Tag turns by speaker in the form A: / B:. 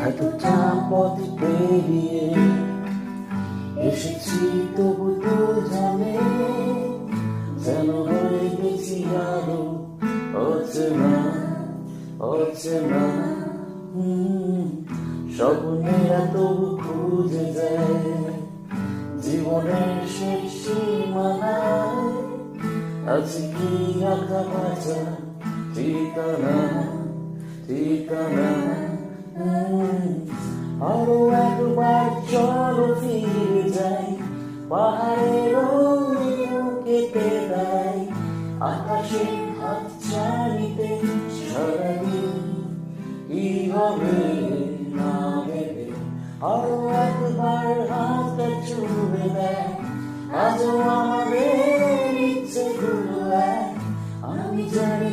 A: এতটা পথ পেরিয়ে এসেছি, তবু তো জানে যেন হয়ে গেছি আরো অচেনা অচেনা। স্বপ্নেরা তবু খুঁজে যায় জীবনের শেষ সীমানায়, আছে কি আঁকা বাঁচা ঠিকানা ঠিকানা। আরো একবার চলো ফিরে যাই, পাহাড়ের কেটে দেয় আকাশের হাত ছাড়িতে সারাদিন কি হবে না ভেবে। আরো একবার হাতটা ছুঁড়ে দেয়, আজও আমাদের ইচ্ছে গুলো এক। আমি জানি